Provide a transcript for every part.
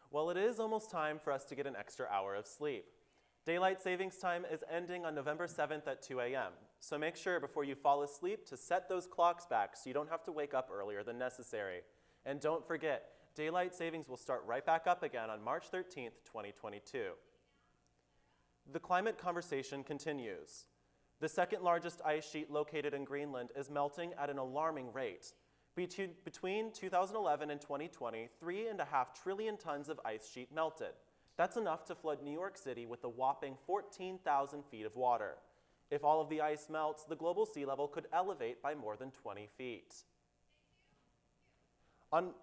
Well, it is almost time for us to get an extra hour of sleep. Daylight savings time is ending on November 7th at 2 a.m., so make sure before you fall asleep to set those clocks back so you don't have to wake up earlier than necessary. And don't forget, daylight savings will start right back up again on March 13th, 2022. The climate conversation continues. The second largest ice sheet located in Greenland is melting at an alarming rate. Between 2011 and 2020, 3.5 trillion tons of ice sheet melted. That's enough to flood New York City with a whopping 14,000 feet of water. If all of the ice melts, the global sea level could elevate by more than 20 feet. On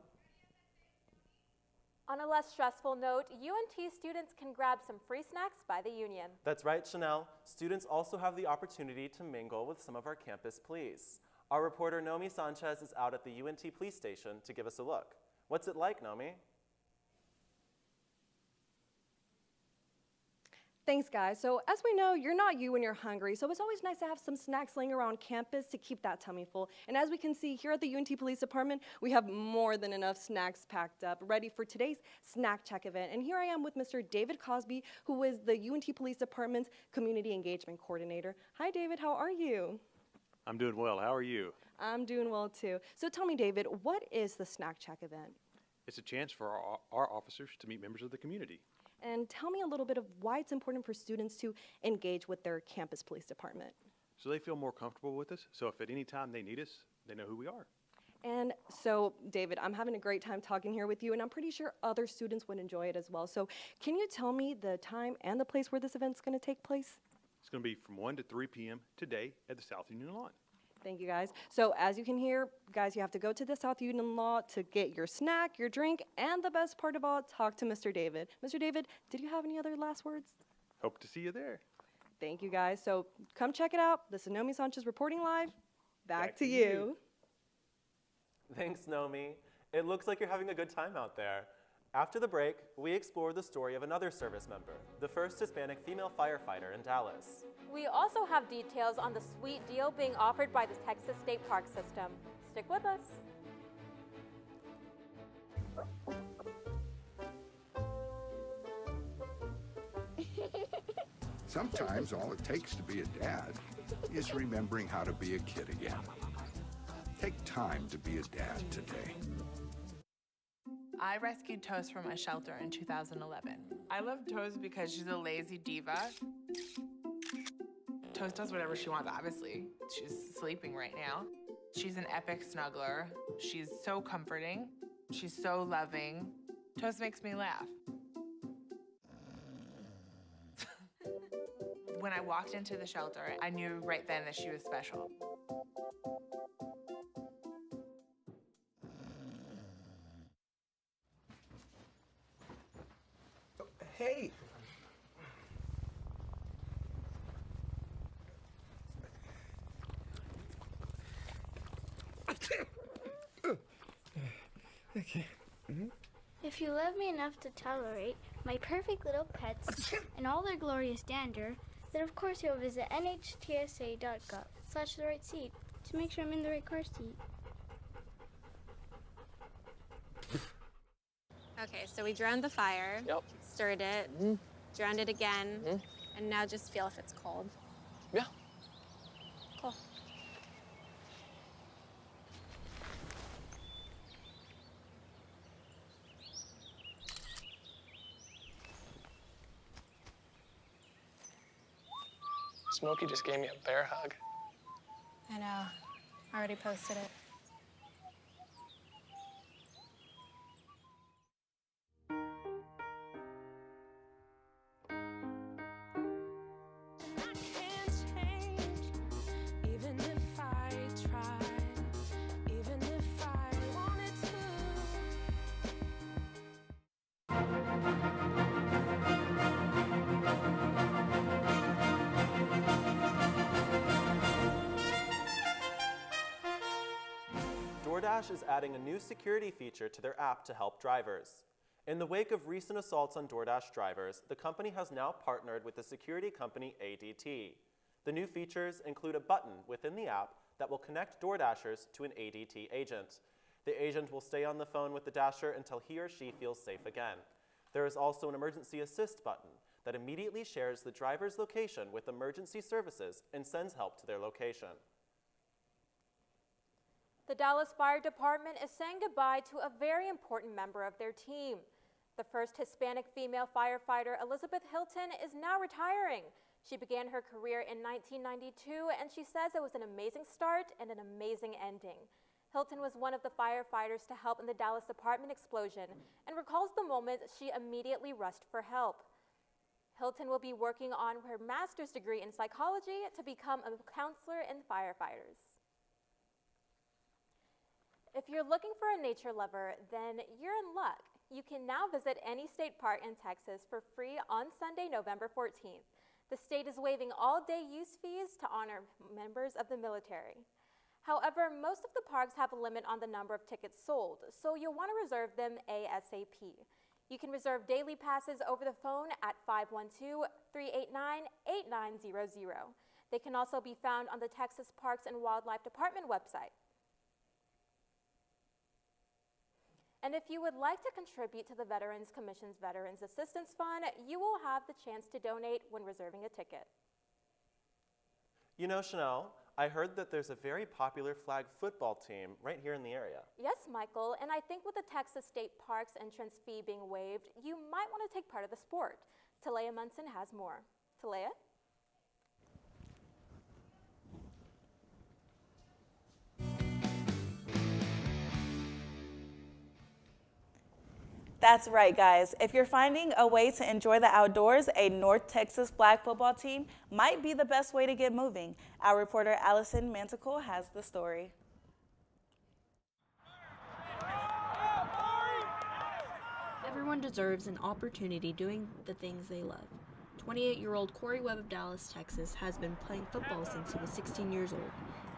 a less stressful note, UNT students can grab some free snacks by the union. That's right, Chanel. Students also have the opportunity to mingle with some of our campus police. Our reporter Nomi Sanchez is out at the UNT police station to give us a look. What's it like, Nomi? Thanks, guys. So as we know, you're not you when you're hungry, so it's always nice to have some snacks laying around campus to keep that tummy full. And as we can see here at the UNT Police Department, we have more than enough snacks packed up, ready for today's Snack Check event. And here I am with Mr. David Cosby, who is the UNT Police Department's Community Engagement Coordinator. Hi, David, how are you? I'm doing well. How are you? I'm doing well, too. So tell me, David, what is the Snack Check event? It's a chance for our officers to meet members of the community. And tell me a little bit of why it's important for students to engage with their campus police department. So they feel more comfortable with us, so if at any time they need us, they know who we are. And so, David, I'm having a great time talking here with you, and I'm pretty sure other students would enjoy it as well. So can you tell me the time and the place where this event's going to take place? It's going to be from 1 to 3 p.m. today at the South Union Lawn. Thank you, guys. So as you can hear, guys, you have to go to the South Union Lawn to get your snack, your drink, and the best part of all, talk to Mr. David. Mr. David, did you have any other last words? Hope to see you there. Thank you, guys. So come check it out. This is Nomi Sanchez reporting live. Back to you. Thanks, Nomi. It looks like you're having a good time out there. After the break, we explore the story of another service member, the first Hispanic female firefighter in Dallas. We also have details on the sweet deal being offered by the Texas State Park System. Stick with us. Sometimes all it takes to be a dad is remembering how to be a kid again. Take time to be a dad today. I rescued Toast from a shelter in 2011. I love Toast because she's a lazy diva. Toast does whatever she wants, obviously. She's sleeping right now. She's an epic snuggler. She's so comforting. She's so loving. Toast makes me laugh. When I walked into the shelter, I knew right then that she was special. Hey! Okay. If you love me enough to tolerate my perfect little pets and all their glorious dander, then of course you'll visit nhtsa.gov/the-right-seat to make sure I'm in the right car seat. Okay, so we drowned the fire, stirred it, drowned it again, and now just feel if it's cold. Yeah. Cool. Smokey just gave me a bear hug. I know. I already posted it. DoorDash is adding a new security feature to their app to help drivers. In the wake of recent assaults on DoorDash drivers, the company has now partnered with the security company ADT. The new features include a button within the app that will connect DoorDashers to an ADT agent. The agent will stay on the phone with the dasher until he or she feels safe again. There is also an emergency assist button that immediately shares the driver's location with emergency services and sends help to their location. The Dallas Fire Department is saying goodbye to a very important member of their team. The first Hispanic female firefighter, Elizabeth Hilton, is now retiring. She began her career in 1992, and she says it was an amazing start and an amazing ending. Hilton was one of the firefighters to help in the Dallas apartment explosion and recalls the moment she immediately rushed for help. Hilton will be working on her master's degree in psychology to become a counselor in firefighters. If you're looking for a nature lover, then you're in luck. You can now visit any state park in Texas for free on Sunday, November 14th. The state is waiving all-day use fees to honor members of the military. However, most of the parks have a limit on the number of tickets sold, so you'll want to reserve them ASAP. You can reserve daily passes over the phone at 512-389-8900. They can also be found on the Texas Parks and Wildlife Department website. And if you would like to contribute to the Veterans Commission's Veterans Assistance Fund, you will have the chance to donate when reserving a ticket. You know, Chanel, I heard that there's a very popular flag football team right here in the area. Yes, Michael, and I think with the Texas State Parks entrance fee being waived, you might want to take part of the sport. Talea Munson has more. Talea? That's right, guys. If you're finding a way to enjoy the outdoors, a North Texas flag football team might be the best way to get moving. Our reporter Allison Manticore has the story. Everyone deserves an opportunity doing the things they love. 28-year-old Corey Webb of Dallas, Texas, has been playing football since he was 16 years old.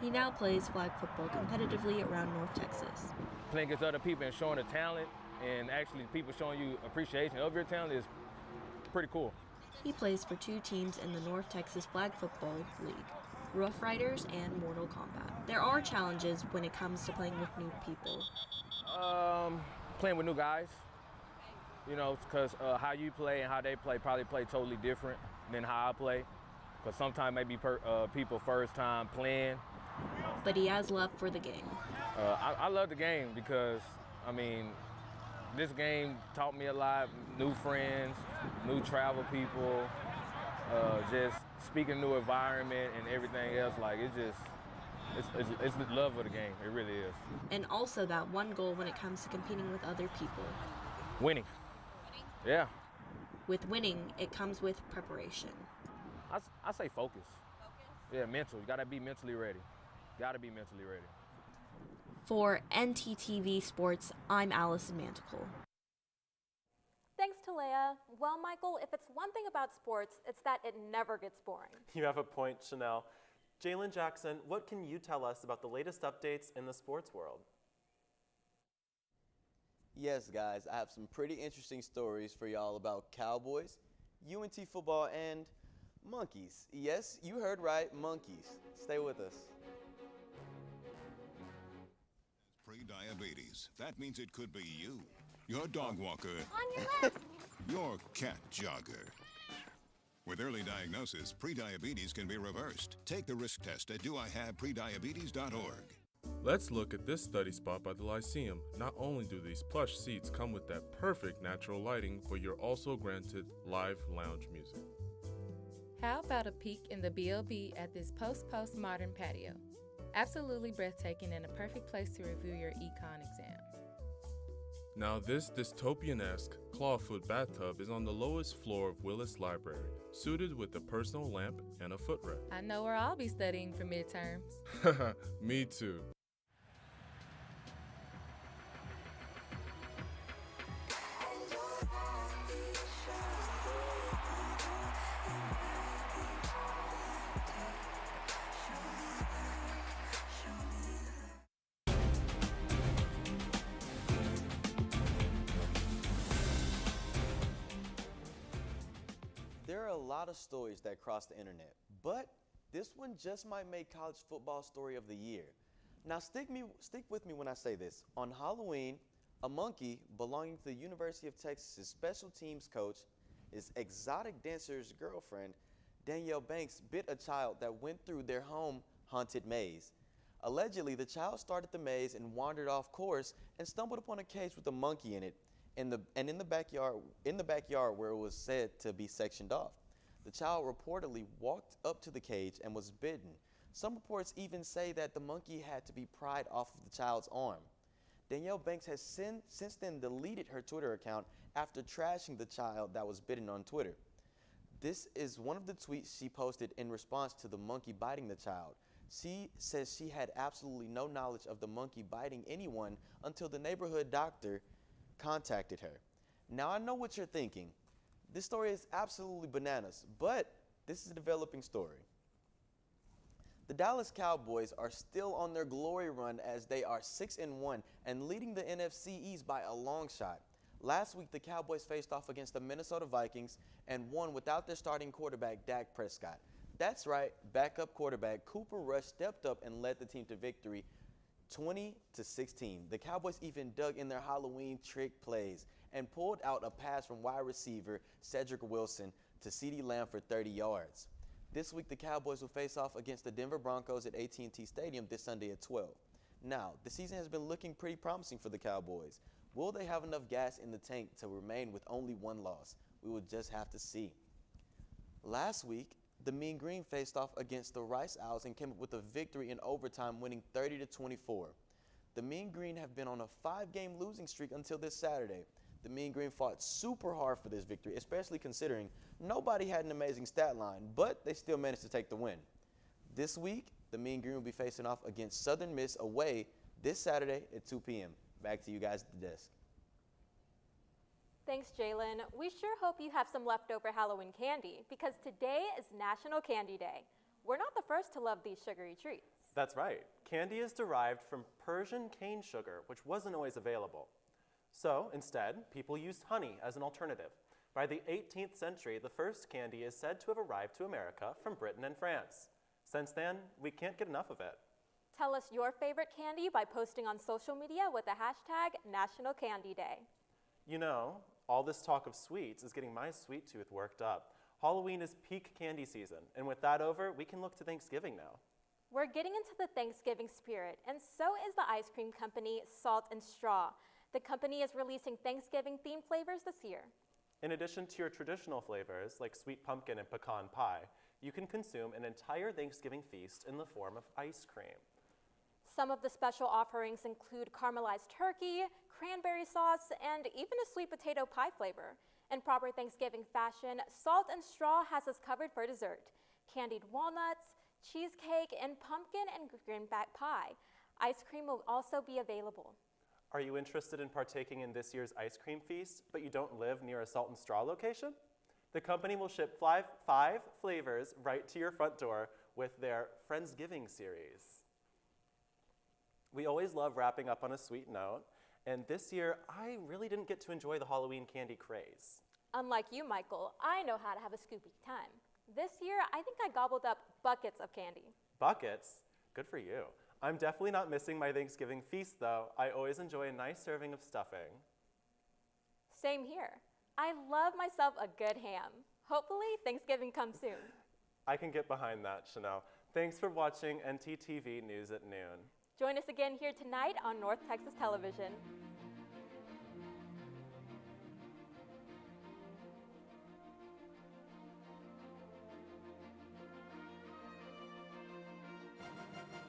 He now plays flag football competitively around North Texas. Playing against other people and showing the talent, and actually people showing you appreciation of your talent is pretty cool. He plays for two teams in the North Texas Flag Football League, Rough Riders and Mortal Kombat. There are challenges when it comes to playing with new people. Playing with new guys, you know, because how you play and how they probably play totally different than how I play. Because sometimes maybe people first time playing. But he has love for the game. I love the game because, I mean, this game taught me a lot, new friends, new travel people, just speaking a new environment and everything else. Like, it's the love of the game, it really is. And also that one goal when it comes to competing with other people. Winning. Yeah. With winning, it comes with preparation. I say focus. Yeah, mental. You gotta be mentally ready. Gotta be mentally ready. For ntTV Sports, I'm Allison Manticore. Thanks, Talea. Well, Michael, if it's one thing about sports, it's that it never gets boring. You have a point, Chanel. Jalen Jackson, what can you tell us about the latest updates in the sports world? Yes, guys, I have some pretty interesting stories for y'all about Cowboys, UNT football, and monkeys. Yes, you heard right, monkeys. Stay with us. Pre-diabetes. That means it could be you. Your dog walker. On your left. Your cat jogger. With early diagnosis, prediabetes can be reversed. Take the risk test at doihaveprediabetes.org. Let's look at this study spot by the Lyceum. Not only do these plush seats come with that perfect natural lighting, but you're also granted live lounge music. How about a peek in the B.O.B. at this post-modern patio? Absolutely breathtaking and a perfect place to review your econ exam. Now this dystopian-esque clawfoot bathtub is on the lowest floor of Willis Library, suited with a personal lamp and a footrest. I know where I'll be studying for midterms. Me too. There are a lot of stories that cross the internet, but this one just might make college football story of the year. Now stick with me when I say this. On Halloween, A monkey belonging to the University of Texas' special teams coach, his exotic dancer's girlfriend, Danielle Banks, bit a child that went through their home haunted maze. Allegedly, the child started the maze and wandered off course and stumbled upon a cage with a monkey in it, in the backyard where it was said to be sectioned off. The child reportedly walked up to the cage and was bitten. Some reports even say that the monkey had to be pried off of the child's arm. Danielle Banks has since then deleted her Twitter account after trashing the child that was bitten on Twitter. This is one of the tweets she posted in response to the monkey biting the child. She says she had absolutely no knowledge of the monkey biting anyone until the neighborhood doctor contacted her. Now I know what you're thinking. This story is absolutely bananas, but this is a developing story. The Dallas Cowboys are still on their glory run as they are 6-1 and leading the NFC East by a long shot. Last week, the Cowboys faced off against the Minnesota Vikings and won without their starting quarterback, Dak Prescott. That's right, backup quarterback Cooper Rush stepped up and led the team to victory 20-16. The Cowboys even dug in their Halloween trick plays and pulled out a pass from wide receiver Cedric Wilson to CeeDee Lamb for 30 yards. This week, the Cowboys will face off against the Denver Broncos at AT&T Stadium this Sunday at 12. Now, the season has been looking pretty promising for the Cowboys. Will they have enough gas in the tank to remain with only one loss? We will just have to see. Last week, the Mean Green faced off against the Rice Owls and came up with a victory in overtime, winning 30-24. The Mean Green have been on a 5-game losing streak until this Saturday. The Mean Green fought super hard for this victory, especially considering nobody had an amazing stat line, but they still managed to take the win. This week, the Mean Green will be facing off against Southern Miss away this Saturday at 2 p.m. Back to you guys at the desk. Thanks, Jalen. We sure hope you have some leftover Halloween candy because today is National Candy Day. We're not the first to love these sugary treats. That's right. Candy is derived from Persian cane sugar, which wasn't always available. So, instead, people used honey as an alternative. By the 18th century, the first candy is said to have arrived to America from Britain and France. Since then, we can't get enough of it. Tell us your favorite candy by posting on social media with the hashtag National Candy Day. You know, all this talk of sweets is getting my sweet tooth worked up. Halloween is peak candy season, and with that over, we can look to Thanksgiving now. We're getting into the Thanksgiving spirit, and so is the ice cream company Salt and Straw. The company is releasing Thanksgiving-themed flavors this year. In addition to your traditional flavors, like sweet pumpkin and pecan pie, you can consume an entire Thanksgiving feast in the form of ice cream. Some of the special offerings include caramelized turkey, cranberry sauce, and even a sweet potato pie flavor. In proper Thanksgiving fashion, Salt and Straw has us covered for dessert. Candied walnuts, cheesecake, and pumpkin and greenback pie. Ice cream will also be available. Are you interested in partaking in this year's ice cream feast, but you don't live near a Salt and Straw location? The company will ship five flavors right to your front door with their Friendsgiving series. We always love wrapping up on a sweet note, and this year, I really didn't get to enjoy the Halloween candy craze. Unlike you, Michael, I know how to have a scoopy time. This year, I think I gobbled up buckets of candy. Buckets? Good for you. I'm definitely not missing my Thanksgiving feast, though. I always enjoy a nice serving of stuffing. Same here. I love myself a good ham. Hopefully, Thanksgiving comes soon. I can get behind that, Chanel. Thanks for watching ntTV News at Noon. Join us again here tonight on North Texas Television.